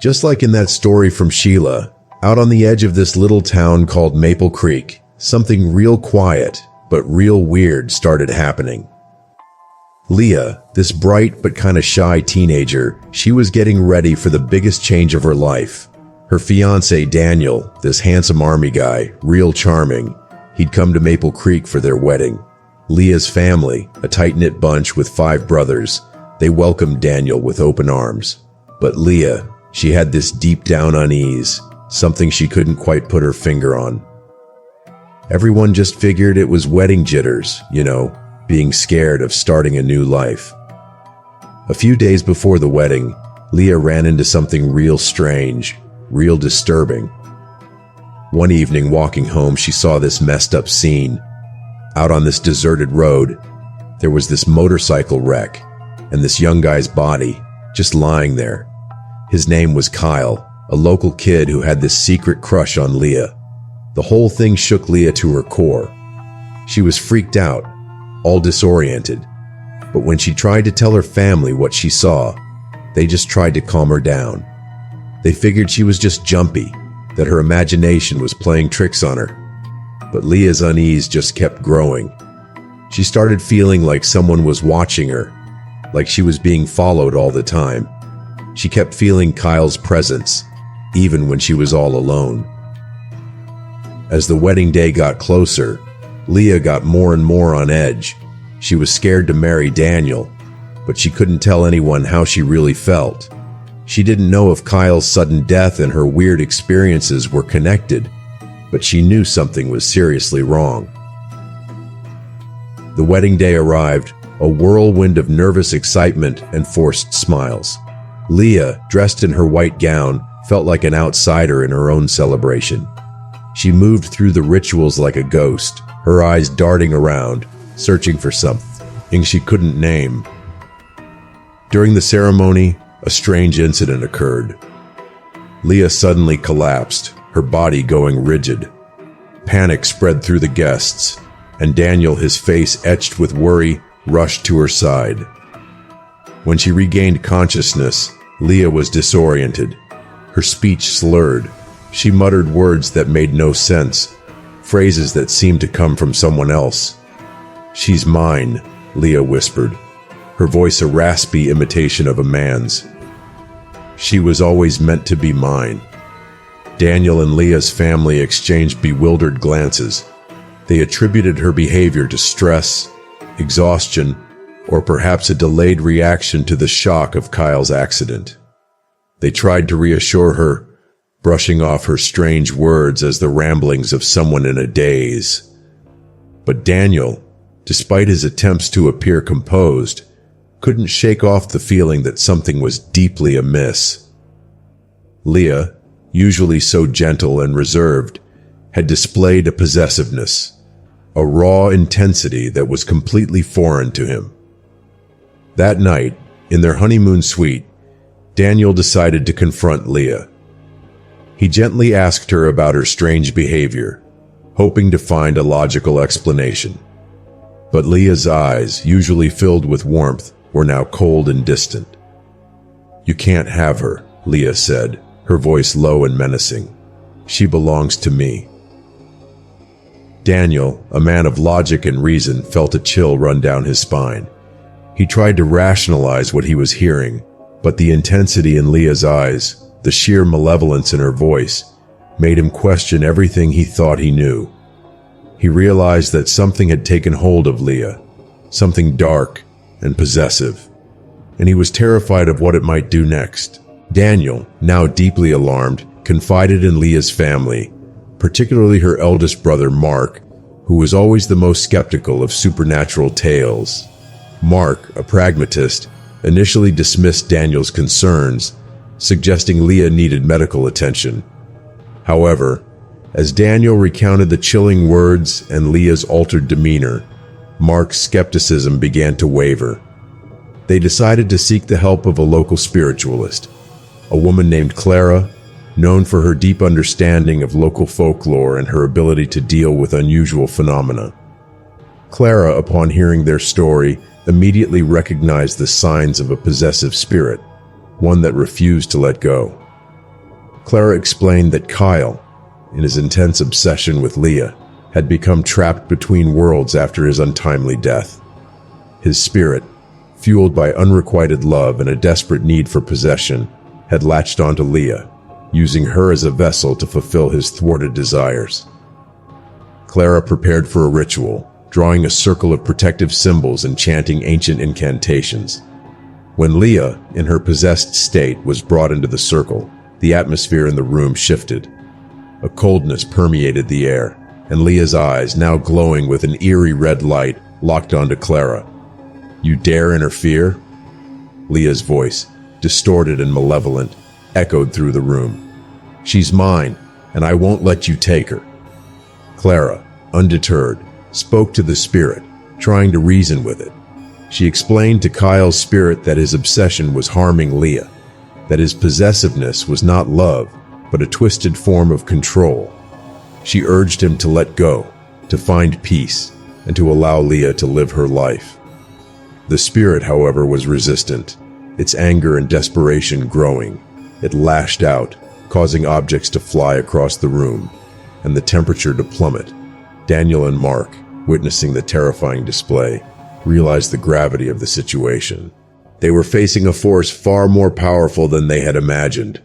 Just like in that story from Shila, out on the edge of this little town called Maple Creek, something real quiet but real weird started happening. Leah, this bright but kind of shy teenager, she was getting ready for the biggest change of her life. Her fiancé Daniel, this handsome army guy, real charming, he'd come to Maple Creek for their wedding. Leah's family, a tight-knit bunch with 5 brothers, they welcomed Daniel with open arms. But Leah, she had this deep down unease, something she couldn't quite put her finger on. Everyone just figured it was wedding jitters, being scared of starting a new life. A few days before the wedding, Leah ran into something real strange, real disturbing. One evening walking home, she saw this messed up scene. Out on this deserted road, there was this motorcycle wreck, and this young guy's body, just lying there. His name was Kyle, a local kid who had this secret crush on Leah. The whole thing shook Leah to her core. She was freaked out, all disoriented. But when she tried to tell her family what she saw, they just tried to calm her down. They figured she was just jumpy, that her imagination was playing tricks on her. But Leah's unease just kept growing. She started feeling like someone was watching her, like she was being followed all the time. She kept feeling Kyle's presence, even when she was all alone. As the wedding day got closer, Leah got more and more on edge. She was scared to marry Daniel, but she couldn't tell anyone how she really felt. She didn't know if Kyle's sudden death and her weird experiences were connected, but she knew something was seriously wrong. The wedding day arrived, a whirlwind of nervous excitement and forced smiles. Leah, dressed in her white gown, felt like an outsider in her own celebration. She moved through the rituals like a ghost, her eyes darting around, searching for something she couldn't name. During the ceremony, a strange incident occurred. Leah suddenly collapsed, her body going rigid. Panic spread through the guests, and Daniel, his face etched with worry, rushed to her side. When she regained consciousness, Leah was disoriented. Her speech slurred. She muttered words that made no sense, phrases that seemed to come from someone else. "She's mine," Leah whispered, her voice a raspy imitation of a man's. "She was always meant to be mine." Daniel and Leah's family exchanged bewildered glances. They attributed her behavior to stress, exhaustion, or perhaps a delayed reaction to the shock of Kyle's accident. They tried to reassure her, brushing off her strange words as the ramblings of someone in a daze. But Daniel, despite his attempts to appear composed, couldn't shake off the feeling that something was deeply amiss. Leah, usually so gentle and reserved, had displayed a possessiveness, a raw intensity that was completely foreign to him. That night, in their honeymoon suite, Daniel decided to confront Leah. He gently asked her about her strange behavior, hoping to find a logical explanation. But Leah's eyes, usually filled with warmth, were now cold and distant. "You can't have her," Leah said, her voice low and menacing. "She belongs to me." Daniel, a man of logic and reason, felt a chill run down his spine. He tried to rationalize what he was hearing, but the intensity in Leah's eyes, the sheer malevolence in her voice, made him question everything he thought he knew. He realized that something had taken hold of Leah, something dark and possessive, and he was terrified of what it might do next. Daniel, now deeply alarmed, confided in Leah's family, particularly her eldest brother Mark, who was always the most skeptical of supernatural tales. Mark, a pragmatist, initially dismissed Daniel's concerns, suggesting Leah needed medical attention. However, as Daniel recounted the chilling words and Leah's altered demeanor, Mark's skepticism began to waver. They decided to seek the help of a local spiritualist, a woman named Clara, known for her deep understanding of local folklore and her ability to deal with unusual phenomena. Clara, upon hearing their story, immediately recognized the signs of a possessive spirit, one that refused to let go. Clara explained that Kyle, in his intense obsession with Leah, had become trapped between worlds after his untimely death. His spirit, fueled by unrequited love and a desperate need for possession, had latched onto Leah, using her as a vessel to fulfill his thwarted desires. Clara prepared for a ritual, drawing a circle of protective symbols and chanting ancient incantations. When Leah, in her possessed state, was brought into the circle, the atmosphere in the room shifted. A coldness permeated the air, and Leah's eyes, now glowing with an eerie red light, locked onto Clara. "You dare interfere?" Leah's voice, distorted and malevolent, echoed through the room. "She's mine, and I won't let you take her." Clara, undeterred, spoke to the spirit, trying to reason with it. She explained to Kyle's spirit that his obsession was harming Leah, that his possessiveness was not love, but a twisted form of control. She urged him to let go, to find peace, and to allow Leah to live her life. The spirit, however, was resistant, its anger and desperation growing. It lashed out, causing objects to fly across the room, and the temperature to plummet. Daniel and Mark, witnessing the terrifying display, realized the gravity of the situation. They were facing a force far more powerful than they had imagined.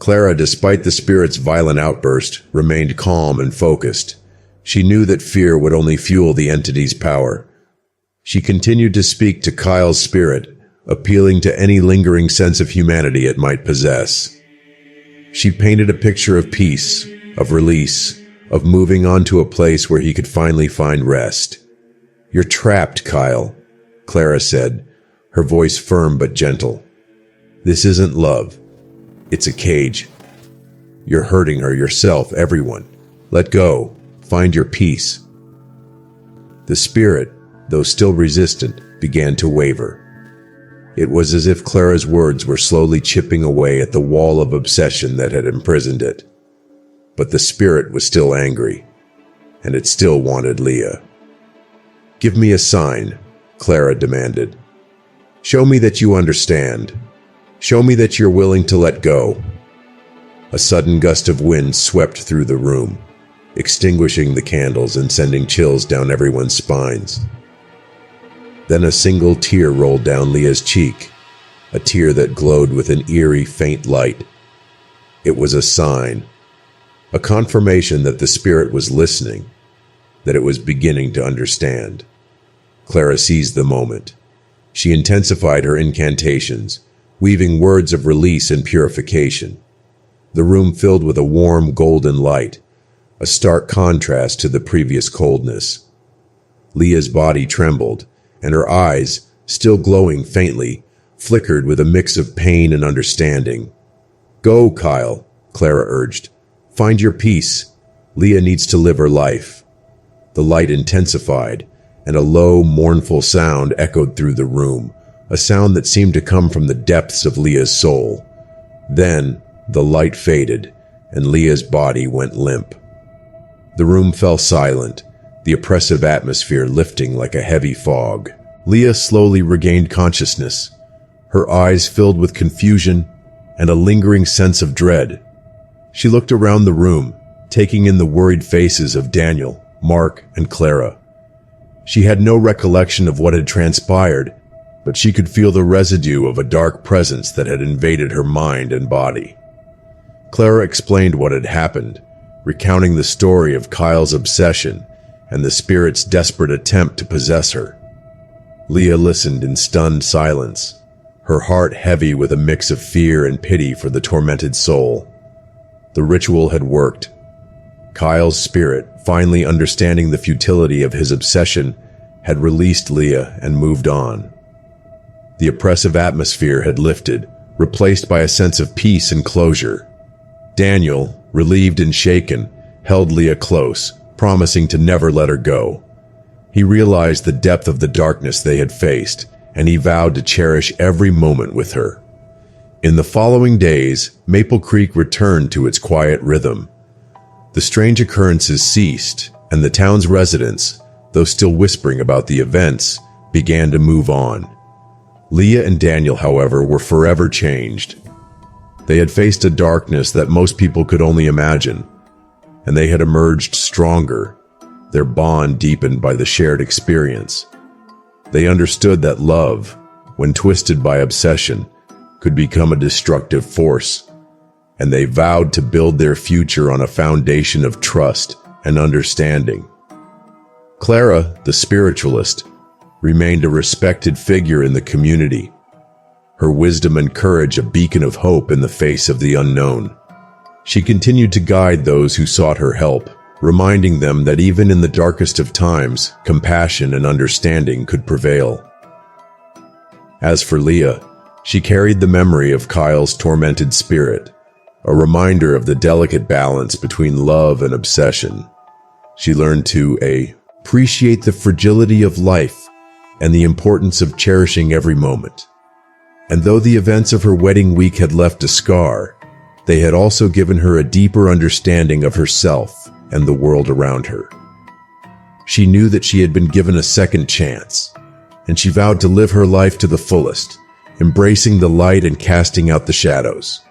Clara, despite the spirit's violent outburst, remained calm and focused. She knew that fear would only fuel the entity's power. She continued to speak to Kyle's spirit, appealing to any lingering sense of humanity it might possess. She painted a picture of peace, of release, of moving on to a place where he could finally find rest. "You're trapped, Kyle," Clara said, her voice firm but gentle. "This isn't love. It's a cage. You're hurting her, yourself, everyone. Let go. Find your peace." The spirit, though still resistant, began to waver. It was as if Clara's words were slowly chipping away at the wall of obsession that had imprisoned it. But the spirit was still angry, and it still wanted Leah. "Give me a sign," Clara demanded. "Show me that you understand. Show me that you're willing to let go." A sudden gust of wind swept through the room, extinguishing the candles and sending chills down everyone's spines. Then a single tear rolled down Leah's cheek, a tear that glowed with an eerie, faint light. It was a sign, a confirmation that the spirit was listening, that it was beginning to understand. Clara seized the moment. She intensified her incantations, weaving words of release and purification. The room filled with a warm, golden light, a stark contrast to the previous coldness. Leah's body trembled, and her eyes, still glowing faintly, flickered with a mix of pain and understanding. "Go, Kyle," Clara urged. "Find your peace. Leah needs to live her life." The light intensified, and a low, mournful sound echoed through the room, a sound that seemed to come from the depths of Leah's soul. Then, the light faded, and Leah's body went limp. The room fell silent, the oppressive atmosphere lifting like a heavy fog. Leah slowly regained consciousness, her eyes filled with confusion and a lingering sense of dread. She looked around the room, taking in the worried faces of Daniel, Mark, and Clara. She had no recollection of what had transpired, but she could feel the residue of a dark presence that had invaded her mind and body. Clara explained what had happened, recounting the story of Kyle's obsession and the spirit's desperate attempt to possess her. Leah listened in stunned silence, her heart heavy with a mix of fear and pity for the tormented soul. The ritual had worked. Kyle's spirit, finally understanding the futility of his obsession, had released Leah and moved on. The oppressive atmosphere had lifted, replaced by a sense of peace and closure. Daniel, relieved and shaken, held Leah close, promising to never let her go. He realized the depth of the darkness they had faced, and he vowed to cherish every moment with her. In the following days, Maple Creek returned to its quiet rhythm. The strange occurrences ceased, and the town's residents, though still whispering about the events, began to move on. Leah and Daniel, however, were forever changed. They had faced a darkness that most people could only imagine, and they had emerged stronger, their bond deepened by the shared experience. They understood that love, when twisted by obsession, could become a destructive force, and they vowed to build their future on a foundation of trust and understanding. Clara, the spiritualist, remained a respected figure in the community, her wisdom and courage a beacon of hope in the face of the unknown. She continued to guide those who sought her help, reminding them that even in the darkest of times, compassion and understanding could prevail. As for Leah, she carried the memory of Kyle's tormented spirit, a reminder of the delicate balance between love and obsession. She learned to appreciate the fragility of life and the importance of cherishing every moment. And though the events of her wedding week had left a scar, they had also given her a deeper understanding of herself and the world around her. She knew that she had been given a second chance, and she vowed to live her life to the fullest, embracing the light and casting out the shadows.